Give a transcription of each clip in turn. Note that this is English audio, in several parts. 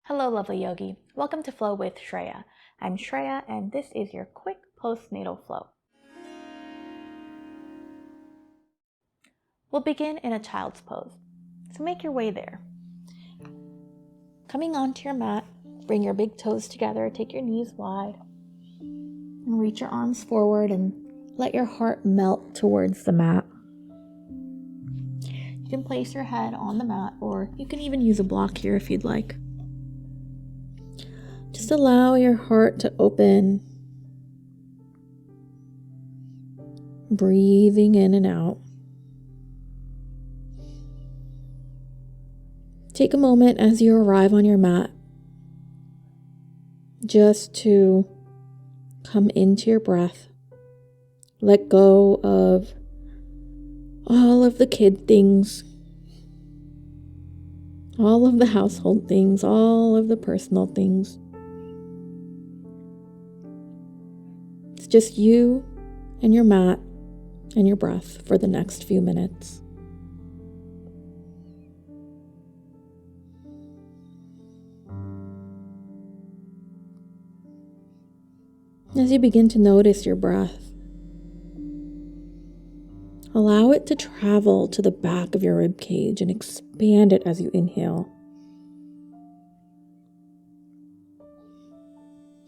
Hello, lovely yogi. Welcome to Flow with Shreya. I'm Shreya, and this is your quick postnatal flow. We'll begin in a child's pose, so make your way there. Coming onto your mat, bring your big toes together, take your knees wide, and reach your arms forward and let your heart melt towards the mat. You can place your head on the mat, or you can even use a block here if you'd like. Just allow your heart to open, breathing in and out. Take a moment as you arrive on your mat just to come into your breath. Let go of all of the kid things, all of the household things, all of the personal things. It's just you and your mat and your breath for the next few minutes. As you begin to notice your breath, allow it to travel to the back of your rib cage and expand it as you inhale.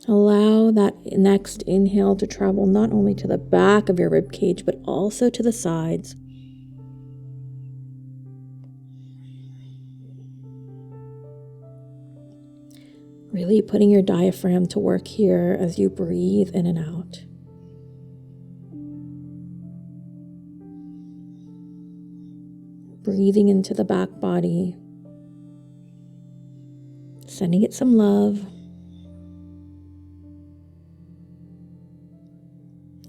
Allow that next inhale to travel not only to the back of your rib cage, but also to the sides. Really putting your diaphragm to work here as you breathe in and out. Breathing into the back body, sending it some love,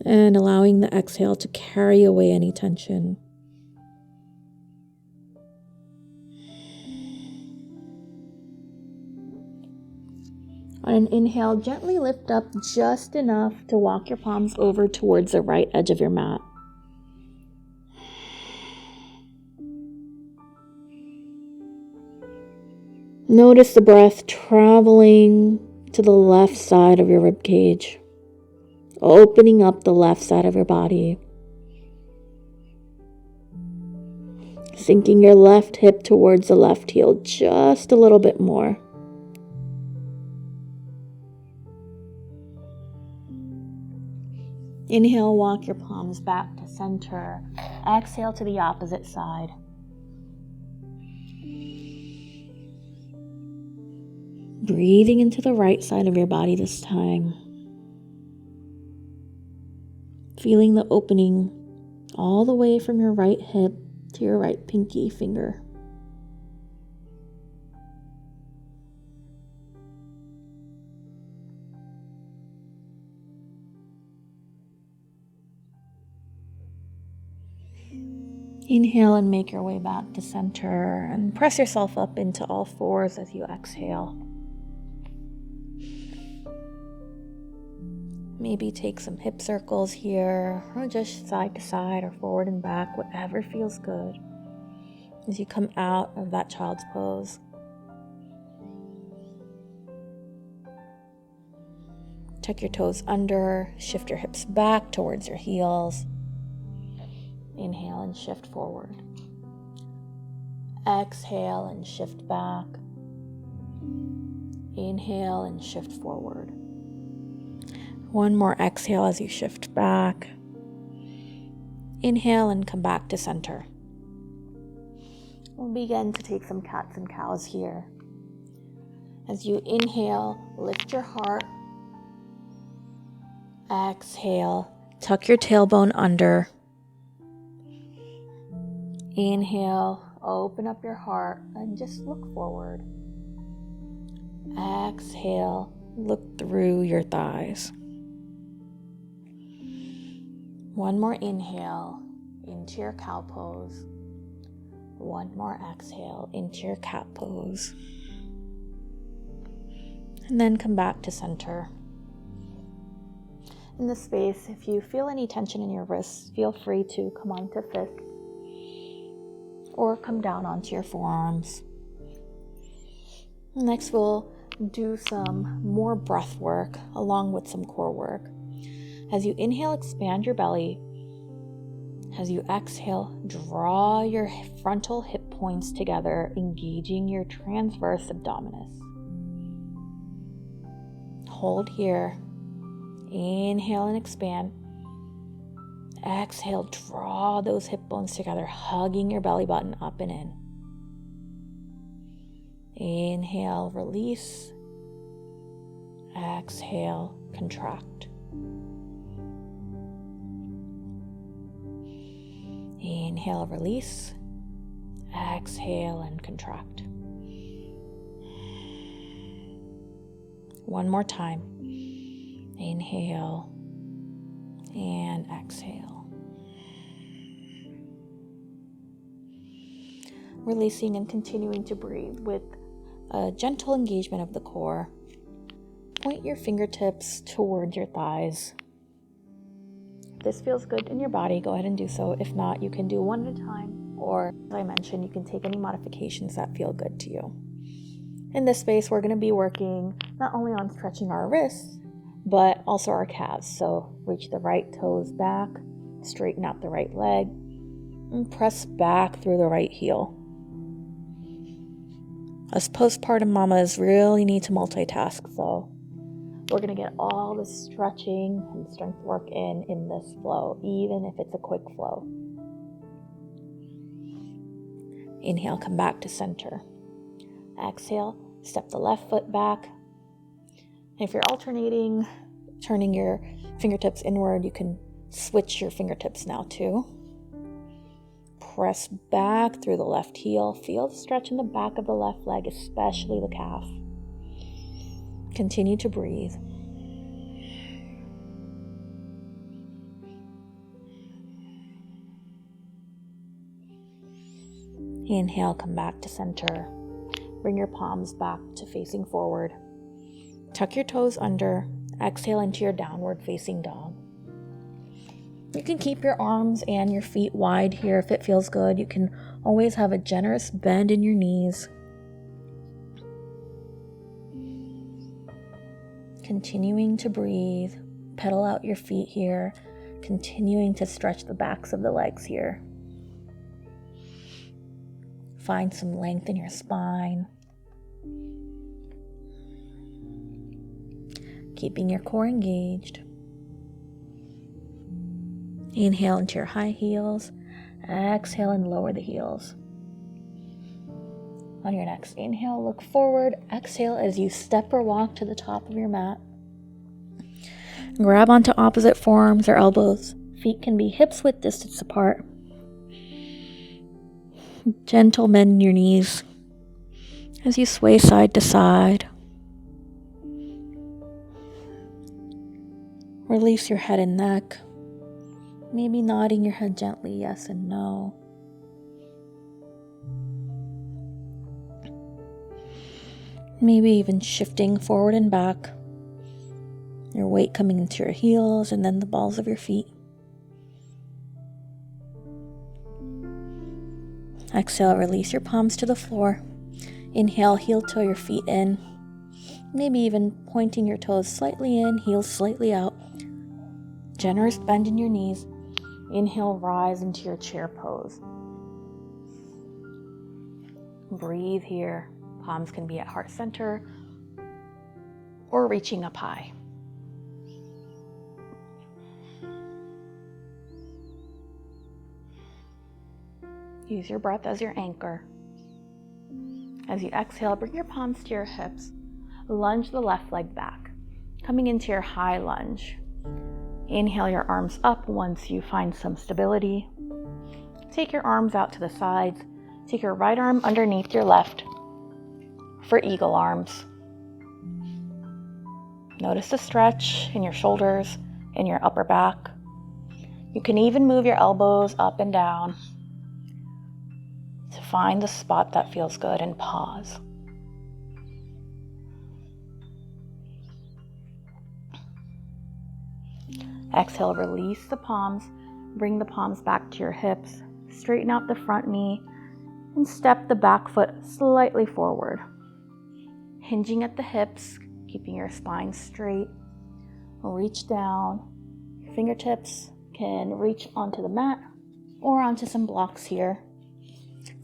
and allowing the exhale to carry away any tension. On an inhale, gently lift up just enough to walk your palms over towards the right edge of your mat. Notice the breath traveling to the left side of your rib cage, opening up the left side of your body. Sinking your left hip towards the left heel just a little bit more. Inhale, walk your palms back to center. Exhale to the opposite side. Breathing into the right side of your body this time. Feeling the opening all the way from your right hip to your right pinky finger. Inhale and make your way back to center and press yourself up into all fours as you exhale. Maybe take some hip circles here, or just side to side or forward and back, whatever feels good as you come out of that child's pose. Tuck your toes under, shift your hips back towards your heels. Inhale and shift forward. Exhale and shift back. Inhale and shift forward. One more exhale as you shift back. Inhale and come back to center. We'll begin to take some cats and cows here. As you inhale, lift your heart. Exhale, tuck your tailbone under. Inhale, open up your heart and just look forward. Exhale, look through your thighs. One more inhale into your cow pose. One more exhale into your cat pose. And then come back to center. In this space, if you feel any tension in your wrists, feel free to come onto fists or come down onto your forearms. Next, we'll do some more breath work along with some core work. As you inhale, expand your belly. As you exhale, draw your frontal hip points together, engaging your transverse abdominis. Hold here. Inhale and expand. Exhale, draw those hip bones together, hugging your belly button up and in. Inhale, release. Exhale, contract. Inhale, release. Exhale and contract. One more time. Inhale and exhale. Releasing and continuing to breathe with a gentle engagement of the core. Point your fingertips towards your thighs. If this feels good in your body, go ahead and do so. If not, you can do one at a time, or as I mentioned, you can take any modifications that feel good to you. In this space, we're going to be working not only on stretching our wrists, but also our calves. So reach the right toes back, straighten out the right leg, and press back through the right heel. Us postpartum mamas really need to multitask, so we're going to get all the stretching and strength work in this flow, even if it's a quick flow. Inhale, come back to center. Exhale, step the left foot back. If you're alternating, turning your fingertips inward, you can switch your fingertips now too. Press back through the left heel. Feel the stretch in the back of the left leg, especially the calf. Continue to breathe. Inhale, come back to center. Bring your palms back to facing forward. Tuck your toes under. Exhale into your downward facing dog. You can keep your arms and your feet wide here if it feels good. You can always have a generous bend in your knees. Continuing to breathe. Pedal out your feet here. Continuing to stretch the backs of the legs here. Find some length in your spine. Keeping your core engaged. Inhale into your high heels. Exhale and lower the heels. On your next inhale, look forward. Exhale as you step or walk to the top of your mat. Grab onto opposite forearms or elbows. Feet can be hips width distance apart. Gentle bend your knees as you sway side to side. Release your head and neck. Maybe nodding your head gently, yes and no. Maybe even shifting forward and back. Your weight coming into your heels and then the balls of your feet. Exhale, release your palms to the floor. Inhale, heel toe your feet in. Maybe even pointing your toes slightly in, heels slightly out. Generous bend in your knees. Inhale, rise into your chair pose. Breathe here. Palms can be at heart center or reaching up high. Use your breath as your anchor. As you exhale, bring your palms to your hips. Lunge the left leg back, coming into your high lunge. Inhale your arms up once you find some stability. Take your arms out to the sides. Take your right arm underneath your left for eagle arms. Notice the stretch in your shoulders, in your upper back. You can even move your elbows up and down to find the spot that feels good and pause. Exhale, release the palms. Bring the palms back to your hips. Straighten out the front knee and step the back foot slightly forward. hinging at the hips, keeping your spine straight. Reach down. Your fingertips can reach onto the mat or onto some blocks here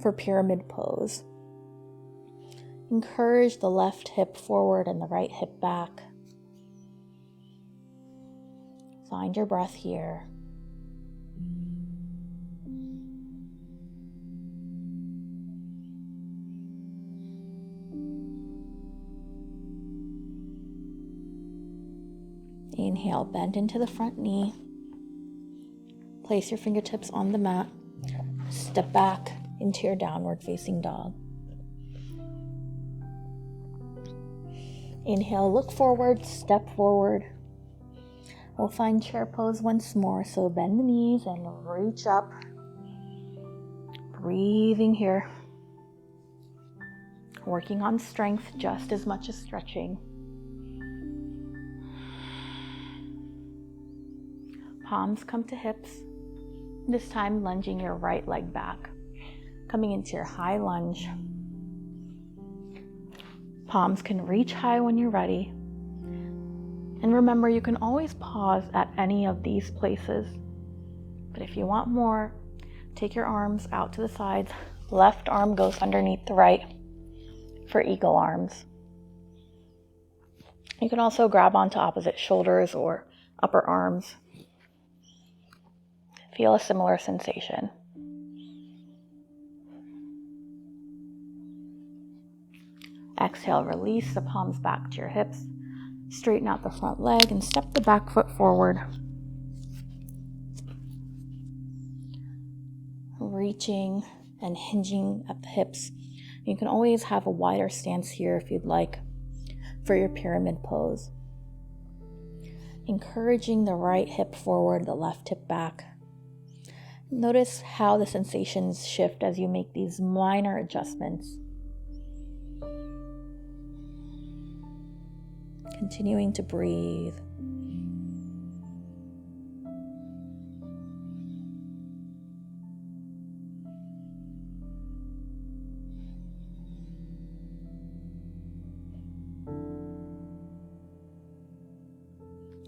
for pyramid pose. Encourage the left hip forward and the right hip back. Find your breath here. Inhale, bend into the front knee. Place your fingertips on the mat. Step back into your downward facing dog. Inhale, look forward, step forward. We'll find chair pose once more, so bend the knees and reach up. Breathing here. Working on strength just as much as stretching. Palms come to hips. This time lunging your right leg back. Coming into your high lunge. Palms can reach high when you're ready. And remember, you can always pause at any of these places. But if you want more, take your arms out to the sides. Left arm goes underneath the right for eagle arms. You can also grab onto opposite shoulders or upper arms. Feel a similar sensation. Exhale, release the palms back to your hips. Straighten out the front leg and step the back foot forward. Reaching and hinging at the hips. You can always have a wider stance here if you'd like for your pyramid pose. Encouraging the right hip forward, the left hip back. Notice how the sensations shift as you make these minor adjustments. Continuing to breathe.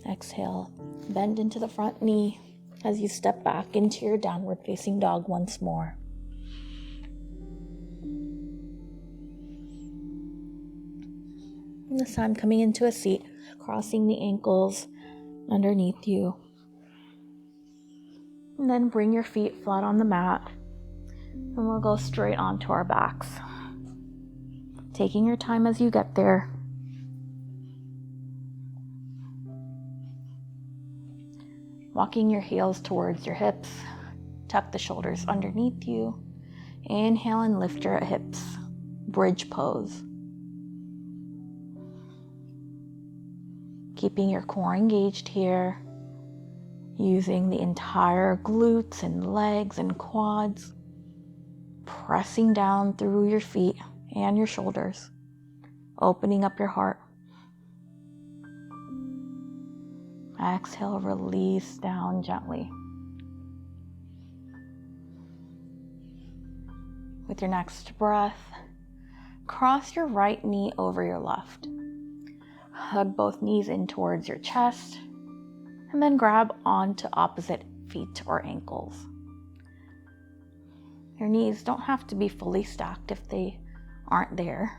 Exhale, bend into the front knee as you step back into your downward facing dog once more. And this time coming into a seat, crossing the ankles underneath you. And then bring your feet flat on the mat, and we'll go straight onto our backs. Taking your time as you get there. Walking your heels towards your hips. Tuck the shoulders underneath you. Inhale and lift your hips. Bridge pose. Keeping your core engaged here. Using the entire glutes and legs and quads. Pressing down through your feet and your shoulders. Opening up your heart. Exhale, release down gently. With your next breath, cross your right knee over your left. Hug both knees in towards your chest, and then grab onto opposite feet or ankles. Your knees don't have to be fully stacked if they aren't there.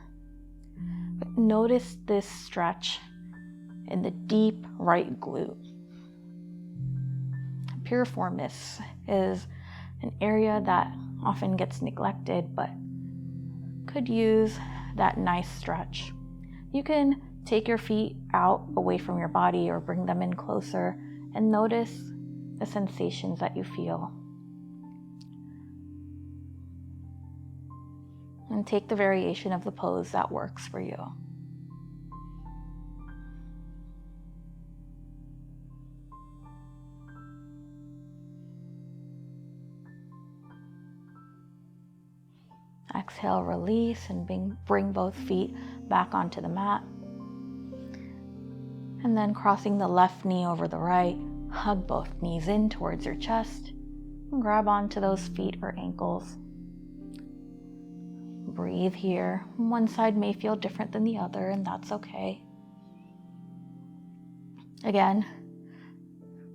But notice this stretch in the deep right glute. Piriformis is an area that often gets neglected but could use that nice stretch. You can take your feet out away from your body or bring them in closer and notice the sensations that you feel. And take the variation of the pose that works for you. Exhale, release, and bring both feet back onto the mat. And then crossing the left knee over the right, hug both knees in towards your chest and grab onto those feet or ankles. breathe here. One side may feel different than the other, and that's okay. Again,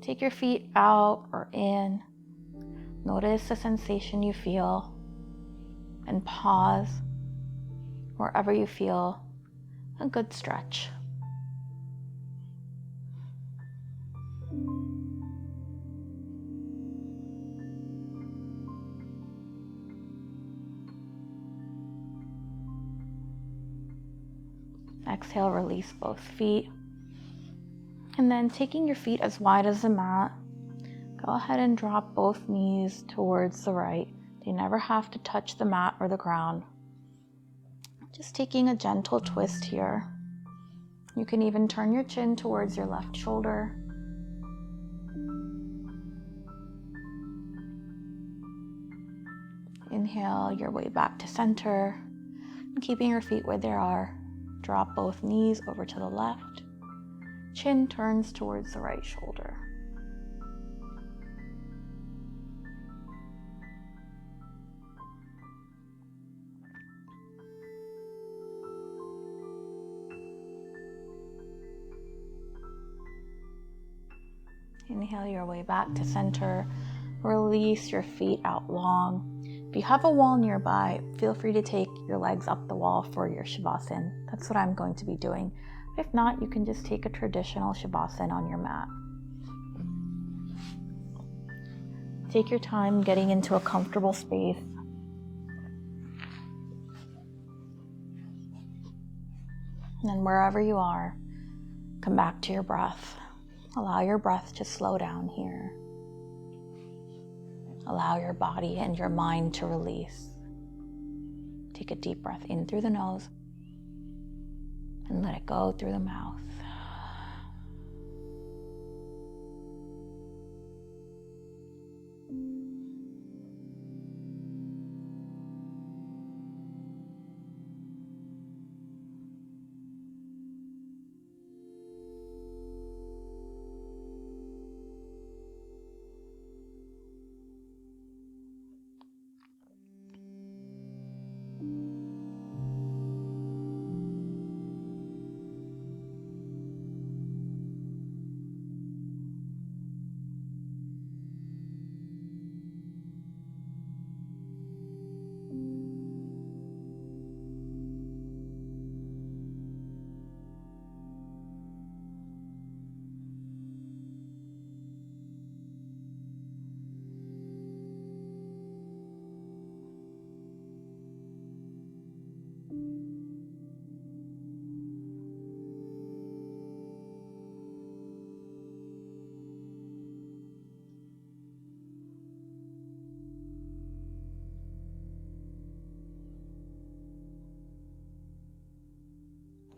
take your feet out or in. Notice the sensation you feel and pause wherever you feel a good stretch. Exhale, release both feet. And then taking your feet as wide as the mat, go ahead and drop both knees towards the right. They never have to touch the mat or the ground. Just taking a gentle twist here. You can even turn your chin towards your left shoulder. Inhale your way back to center. Keeping your feet where they are, drop both knees over to the left. Chin turns towards the right shoulder. Inhale your way back to center. Release your feet out long. If you have a wall nearby, feel free to take your legs up the wall for your Shavasana. That's what I'm going to be doing. If not, you can just take a traditional Shavasana on your mat. Take your time getting into a comfortable space. And then wherever you are, come back to your breath. Allow your breath to slow down here. Allow your body and your mind to release. Take a deep breath in through the nose and let it go through the mouth.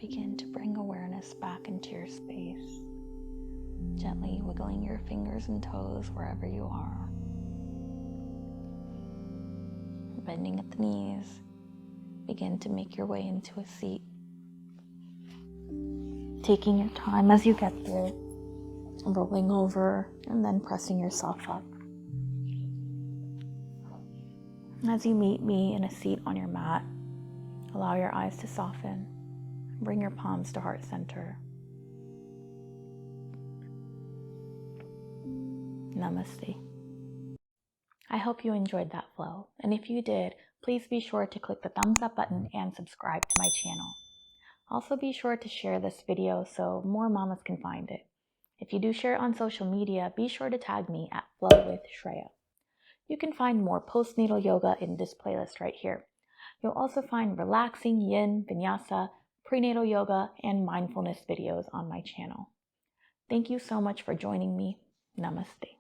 Begin to bring awareness back into your space, gently wiggling your fingers and toes wherever you are. Bending at the knees, begin to make your way into a seat. Taking your time as you get there, rolling over and then pressing yourself up. As you meet me in a seat on your mat, allow your eyes to soften. Bring your palms to heart center. Namaste. I hope you enjoyed that flow, and if you did, please be sure to click the thumbs up button and subscribe to my channel. Also be sure to share this video so more mamas can find it. If you do share it on social media, be sure to tag me at Flow with Shreya. You can find more postnatal yoga in this playlist right here. You'll also find relaxing yin, vinyasa, prenatal yoga, and mindfulness videos on my channel. Thank you so much for joining me. Namaste.